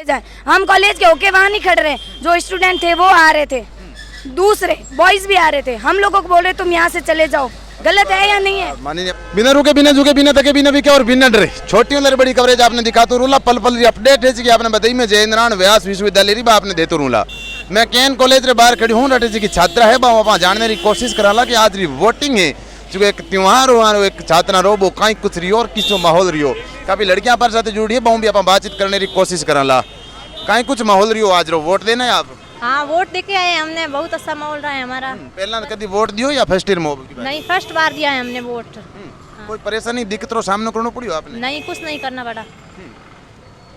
जाए। हम कॉलेज के होके वहाँ नहीं खड़े रहे, जो स्टूडेंट थे वो आ रहे थे, दूसरे बॉयज भी आ रहे थे, हम लोगों को बोल रहे तुम यहाँ से चले जाओ, गलत है या नहीं है? मानिए बिना रुके बिना झुके बिना थके बिना बिके और बिना डरे छोटी उम्र बड़ी कवरेज आपने दिखा तो रूला पल पल अपडेट है कि आपने बताई में जयेंद्रान व्यास विश्वविद्यालय री आपने दे तो रूला मैं केन कॉलेज रे बाहर खड़ी हूँ रटे जी की छात्रा है वहाँ जानने की कोशिश कराला कि आज री वोटिंग है जो एक त्योहार हो एक छात्रा रो वो कहीं कुछ रियो और किस माहौल रियो काफी लड़कियां पर साथ जुड़ी है बहु भी आप बातचीत करने की कोशिश कराला कहीं कुछ माहौल रियो आज रो वोट देना है आप? हाँ वोट देके आए हमने, बहुत अच्छा माहौल रहा है हमारा। पहला कभी वोट दियो या फर्स्ट ईयर में? नहीं फर्स्ट बार दिया है हमने वोट। कोई परेशानी दिक्कत रो सामना करना पड़ियो आपने? नहीं कुछ नहीं करना पड़ा।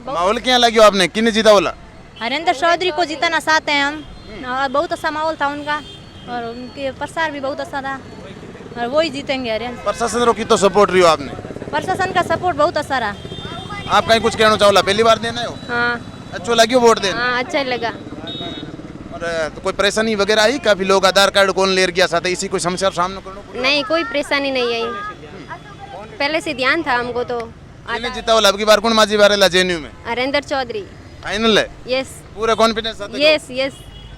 माहौल क्या लगियो आपने किने जीता बोला? हरेंद्र चौधरी को जीतना चाहते हैं हम, और बहुत अच्छा माहौल था उनका और उनके प्रसार भी बहुत अच्छा था और वही जीतेंगे हरेंद्र। प्रशासन रो की तो सपोर्ट रियो आपने? प्रशासन का सपोर्ट बहुत अच्छा रहा। आप कहीं कुछ कहना चाहो? पहली बार देना हो? हाँ अच्छा लगियो वोट देना? हाँ अच्छा लगा। और तो कोई परेशानी वगैरह आई? काफी लोग आधार कार्ड कौन ले गया साथ इसी कोई समस्या का सामना करना पड़ा? नहीं कोई परेशानी नहीं आई, पहले से ध्यान था हमको। तो किने जीता बोला? अब की बार कौन माजी बारे ला जेएनयू में? हरेंद्र चौधरी। फाइनल है? यस पूरा कॉन्फिडेंस साथ? Yes yes.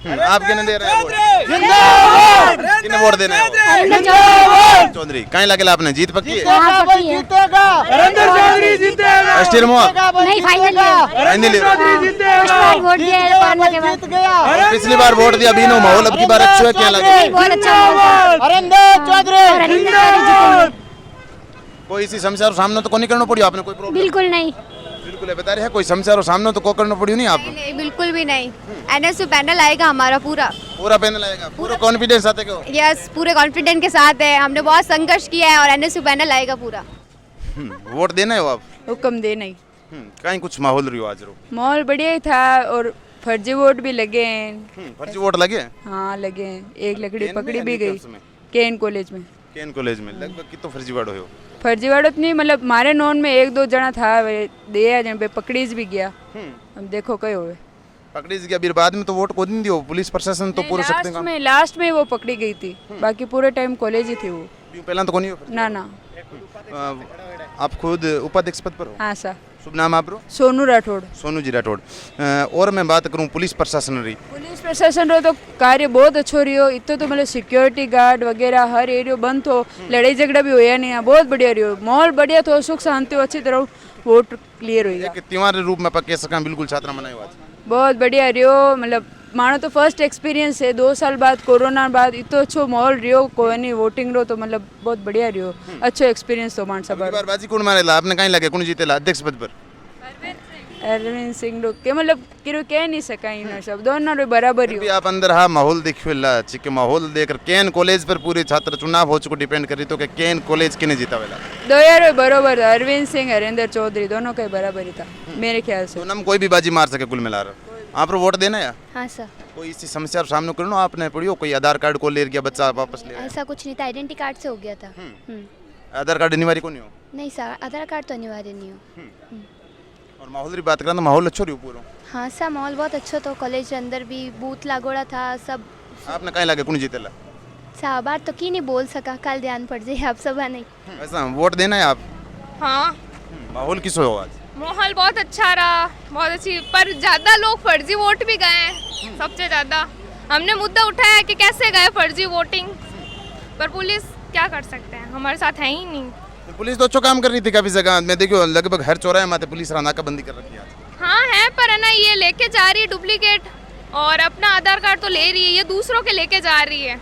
आप किने दे रहे हैं वोट? किने वोट देना है? चौधरी कहीं लगेला आपने जीत पक्की है? हरेंद्र चौधरी जीतेगा। फर्स्ट ईयर में नहीं फाइनल फाइनल वोट दिया है कोरोना के बाद। पिछली बार वोट दिया बीनो माहौल अब की बार अच्छा है क्या लगे? बहुत अच्छा हरेंद्र चौधरी। कोई इसी समस्या का सामना तो को नहीं करना पड़ियो आपने? कोई प्रॉब्लम? बिल्कुल नहीं। बिल्कुल है बता रहे हैं कोई समस्या का सामना तो को करना पड़ियो नहीं आप? नहीं बिल्कुल भी नहीं। एनएसयू पैनल आएगा हमारा पूरा पैनल आएगा? पूरा कॉन्फिडेंस आते को? यस पूरे कॉन्फिडेंट के साथ है, हमने बहुत संघर्ष किया है और एनएसयू पैनल आएगा पूरा। वोट देना है आप? हुक्म दे नहीं। कहीं कुछ माहौल रियो आज रो? माहौल बढ़िया ही था और फर्जी वोट भी लगे हैं। फर्जी वोट लगे? हाँ लगे हैं, एक लकड़ी केन में पकड़ी या भी गई न्यूकम्स में? केन कॉलेज में। केन कॉलेज में लगभग कितो फर्जी वार्ड हो? फर्जी वाड़त नहीं मतलब हमारे नॉन में एक दो जना था दिया जन पे पकड़ीज भी गया। हम देखो कई हुए पकड़ी गया फिर बाद में तो वोट को दिन दियो पुलिस प्रशासन तो पूरा सकते हैं लास्ट में वो पकड़ी गई थी, बाकी पूरे टाइम कॉलेज ही थी वो। पहला तो कोनी हो? ना ना। आप खुद उपाध्यक्ष पद पर हो? हाँ सर। शुभ नाम आप? सोनू राठौड़। सोनू जी राठौड़। और मैं बात करूं पुलिस प्रशासन री? पुलिस प्रशासन रो तो कार्य बहुत अच्छो रियो, इतो तो मतलब सिक्योरिटी गार्ड वगैरह हर एरियो बंद हो, लड़ाई झगड़ा भी होया नहीं, बहुत बढ़िया रियो, माहौल बढ़िया तो सुख शांति अच्छी तरह वोट क्लियर होगा। एक त्योहार रूप में पक्के सका बिल्कुल छात्रा मनायो आज? बहुत बढ़िया रियो, मतलब मानो तो फर्स्ट एक्सपीरियंस है 2 साल बाद कोरोना बाद इतो अच्छो माहौल रियो कोई नहीं वोटिंग रो तो मतलब बहुत बढ़िया रियो, अच्छो एक्सपीरियंस तो मानसा बार। बार बाजी कौन मारेला आपने कहीं लगे कौन जीतेला अध्यक्ष पद पर? अरविंद सिंह रो के मतलब किरो कह नहीं सका इन सब दोनों रो बराबर ही। आप अंदर हा माहौल देखियोला चिके माहौल देखकर केन कॉलेज पर पूरे छात्र चुनाव हो चुको डिपेंड करी तो के केन कॉलेज किने जीतावेला? दो यार बराबर था, अरविंद सिंह हरेंद्र चौधरी दोनों का बराबर ही था मेरे ख्याल से। सोनम कोई भी बाजी मार सके कुल मिला आप वोट देना है? हाँ सर। कोई इसी समस्या का सामना करना आपने पड़ियो? कोई आधार कार्ड को ले गया बच्चा वापस ले आया? ऐसा कुछ नहीं था, आइडेंटिटी कार्ड से हो गया था। आधार कार्ड अनिवार्य को नहीं हो? नहीं सर आधार कार्ड तो अनिवार्य नहीं हो। और माहौल की बात करें तो माहौल अच्छा रही पूरा? हाँ सर माहौल बहुत अच्छा तो कॉलेज के अंदर भी बूथ लागोड़ा था सब। आपने कहीं लगे कौन जीतेला? सर बार तो की नहीं बोल सका, कल ध्यान पड़ जाए आप सब नहीं। ऐसा वोट देना है आप? हाँ माहौल किस हो आज? माहौल बहुत अच्छा रहा, बहुत अच्छी, पर ज़्यादा लोग फर्जी वोट भी गए हैं। सबसे ज़्यादा हमने मुद्दा उठाया कि कैसे गए फर्जी वोटिंग, पर पुलिस क्या कर सकते हैं, हमारे साथ है ही नहीं। पुलिस तो अच्छा काम कर रही थी काफी जगह मैं देखियो लगभग हर चौराहे माते पुलिस नाकाबंदी कर रखी है आज। हाँ है, पर है ना ये लेके जा रही है डुप्लीकेट और अपना आधार कार्ड तो ले रही है, ये दूसरों के लेके जा रही है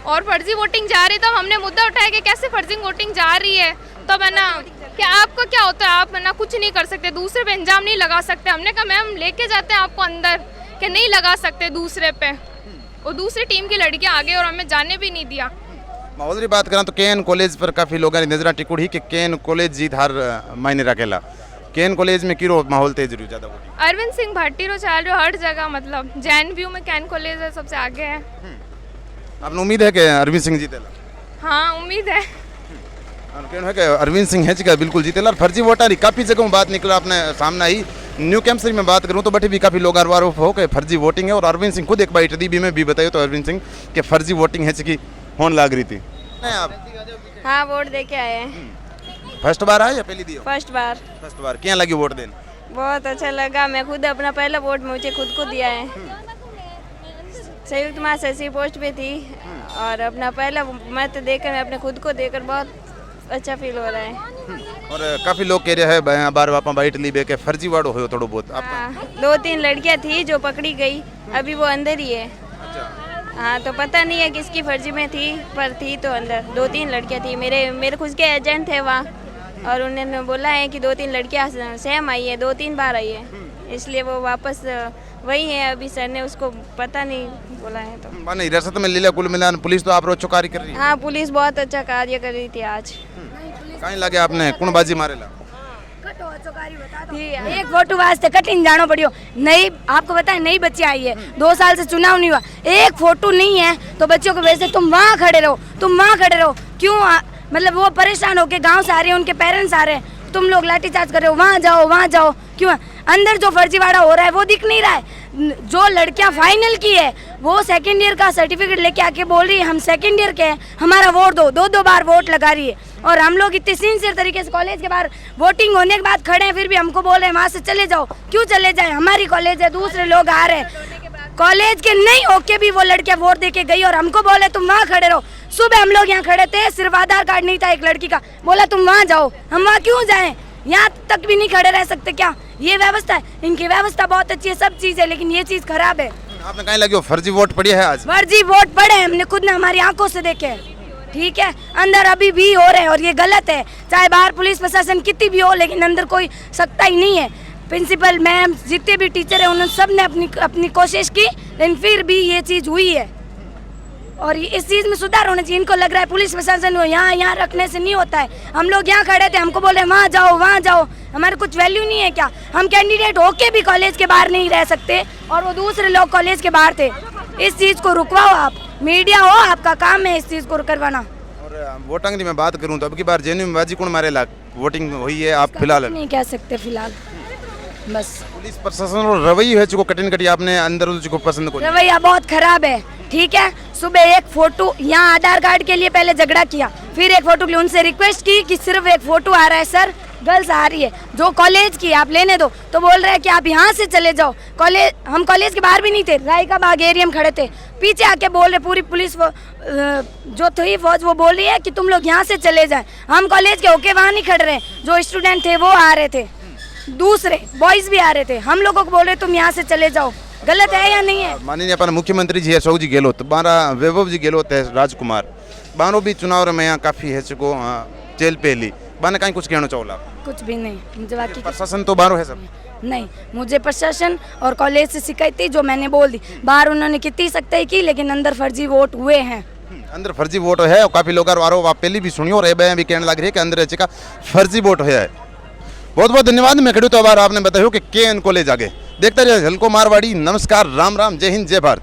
और फर्जी वोटिंग जा रही है। तब हमने मुद्दा उठाया कि कैसे फर्जी वोटिंग जा रही है, तब है ना कि आपको क्या होता है, आप है ना कुछ नहीं कर सकते, दूसरे पे इंजाम नहीं लगा सकते। हमने कहा मैम लेके जाते हैं आपको अंदर कि नहीं लगा सकते दूसरे पे, और दूसरी टीम की लड़कियां आ गई और हमें जाने भी नहीं दिया। माहौल की बात करें तो केन कॉलेज पर काफी लोगों ने नजर टिकुड़ी कि केन कॉलेज जीत हार मायने रखेला। केन कॉलेज में किरो माहौल तेज रही ज्यादा? अरविंद सिंह भट्टी रो चाल रहे हर जगह, मतलब जैन व्यू में कैन कॉलेज है सबसे आगे है। आपने उम्मीद है कि अरविंद सिंह जीतेला? हाँ उम्मीद है। है कि अरविंद सिंह है जी बिल्कुल जीतेला। फर्जी वोटर काफी जगह बात निकला अपने सामने ही। न्यू कैंपसरी में बात करूं तो बटे भी काफी लोग आरोप हो कि फर्जी वोटिंग है और अरविंद सिंह खुद एक बार टीवी में भी बतायो तो अरविंद सिंह के फर्जी वोटिंग है कि होने लग रही थी। नहीं आप? हाँ वोट दे के आए हैं। फर्स्ट बार आए या पहली दी? फर्स्ट बार। फर्स्ट बार क्या लगी वोट देने? बहुत अच्छा लगा। मैं खुद अपना पहला वोट मुझे खुद को दिया है। संयुक्त महासचिव पोस्ट पे थी और अपना पहला मत देकर मैं अपने खुद को देकर बहुत अच्छा फील हो रहा है। और काफी लोग कह रहे हैं बार बापा बाइट ली बे के फर्जी वाड़ो हो थोड़ा बहुत हाँ, 2-3 लड़कियां थी जो पकड़ी गई, अभी वो अंदर ही है। हाँ, तो पता नहीं है किसकी फर्जी में थी, पर थी तो अंदर 2-3 लड़कियां थी। मेरे खुद के एजेंट थे वहाँ और उन्होंने बोला है कि 2-3 लड़कियां सेम आई है, 2-3 बार आई है, इसलिए वो वापस वही है। अभी सर ने उसको पता नहीं बोला है तो माने हिरासत में ले लिया। कुल मिलान पुलिस तो आप रोज कार्य कर रही है। हाँ, पुलिस बहुत अच्छा कार्य कर रही थी आज। कहीं लगे आपने कौन बाजी मारेला एक फोटो वास्ते कठिन जानो पड़ियो। नई आपको पता है नई बच्ची आई है, 2 साल से चुनाव नहीं हुआ, एक फोटो नहीं है तो बच्चों को वैसे तुम वहाँ खड़े रहो, तुम वहाँ खड़े रहो क्यों? मतलब वो परेशान होके गांव से आ रहे हैं, उनके पेरेंट्स आ रहे हैं, तुम लोग लाठीचार्ज कर रहे हो, वहाँ जाओ क्यों? अंदर जो फर्जीवाड़ा हो रहा है वो दिख नहीं रहा है। जो लड़कियां फाइनल की है वो सेकंड ईयर का सर्टिफिकेट लेके आके बोल रही है हम सेकंड ईयर के हैं, हमारा वोट दो, 2 बार वोट लगा रही है। और हम लोग इतने सिंसियर तरीके से कॉलेज के बाहर वोटिंग होने के बाद खड़े हैं, फिर भी हमको बोल रहे हैं वहाँ से चले जाओ। क्यों चले जाए? हमारी कॉलेज है, दूसरे लोग आ रहे हैं। कॉलेज के नहीं होके भी वो लड़कियां वोट दे के गई और हमको बोले तुम वहाँ खड़े रहो। सुबह हम लोग यहाँ खड़े थे, सिर्फ आधार कार्ड नहीं था एक लड़की का, बोला तुम वहाँ जाओ। हम वहाँ क्यों जाएं? यहाँ तक भी नहीं खड़े रह सकते क्या? ये व्यवस्था है, इनकी व्यवस्था बहुत अच्छी है, सब चीज़ है, लेकिन ये चीज़ खराब है। आपने कहीं लगे फर्जी वोट पड़ी है आज? फर्जी वोट पड़े हैं, हमने खुद ने हमारी आंखों से देखे हैं। ठीक है, अंदर अभी भी हो रहे हैं और ये गलत है। चाहे बाहर पुलिस प्रशासन कितनी भी हो, लेकिन अंदर कोई सकता ही नहीं है। प्रिंसिपल मैम जितने भी टीचर हैं उन्होंने सब ने अपनी कोशिश की, लेकिन फिर भी ये चीज़ हुई है और इस चीज़ में सुधार होना चाहिए। इनको लग रहा है पुलिस प्रशासन को यहाँ रखने से नहीं होता है। हम लोग यहाँ खड़े थे, हमको बोले वहाँ जाओ। हमारे कुछ वैल्यू नहीं है क्या? हम कैंडिडेट होके भी कॉलेज के बाहर नहीं रह सकते और वो दूसरे लोग कॉलेज के बाहर थे। इस चीज़ को रुकवाओ आप, मीडिया हो, आपका काम है इस चीज़ को करवाना। और वोटिंग की मैं बात करूँ तो अब की बार जेएनयू बाजी कौन मारेला? वोटिंग हुई है आप फिलहाल नहीं कह सकते फिलहाल, बस पुलिस प्रशासन और रवैया है जो कठिन कटी आपने अंदर जो पसंद को रवैया बहुत खराब है। ठीक है, सुबह एक फोटो यहाँ आधार कार्ड के लिए पहले झगड़ा किया, फिर एक फोटो के लिए उनसे रिक्वेस्ट की कि सिर्फ एक फोटो आ रहा है सर, गर्ल्स आ रही है जो कॉलेज की, आप लेने दो, तो बोल रहे हैं कि आप यहाँ से चले जाओ। कॉलेज हम कॉलेज के बाहर भी नहीं थे, राय का बाग एरिया में खड़े थे, पीछे आके बोल रहे पूरी पुलिस जो थी फौज वो बोल रही है कि तुम लोग यहाँ से चले जाएं। हम कॉलेज के होके वहाँ नहीं खड़े रहे, जो स्टूडेंट थे वो आ रहे थे, दूसरे बॉयज भी आ रहे थे, हम लोगों को बोल रहे तुम यहाँ से चले जाओ। गलत है या नहीं है? माननीय अपन मुख्यमंत्री जी अशोक जी गहलोत, बारा वैभव जी गहलोत है, राजकुमार बानो भी चुनाव में यहाँ काफी है को जेल पे ली बाने कहीं कुछ कहना चाहो? कुछ भी नहीं, मुझे बाकी प्रशासन तो बारो है सब नहीं। मुझे प्रशासन और कॉलेज से शिकायत थी जो मैंने बोल दी, बाहर उन्होंने कितनी सख्ताई की, लेकिन अंदर फर्जी वोट हुए हैं। अंदर फर्जी वोट है और काफी लोग आरोप आप पहले भी सुनियो और भी कहने लग रही है कि अंदर का फर्जी वोट है। बहुत बहुत धन्यवाद। मैं खड़ी तो बार आपने बताया कि KN कॉलेज आगे देखते रहिए झलको मारवाड़ी। नमस्कार, राम राम, जय हिंद, जय भारत।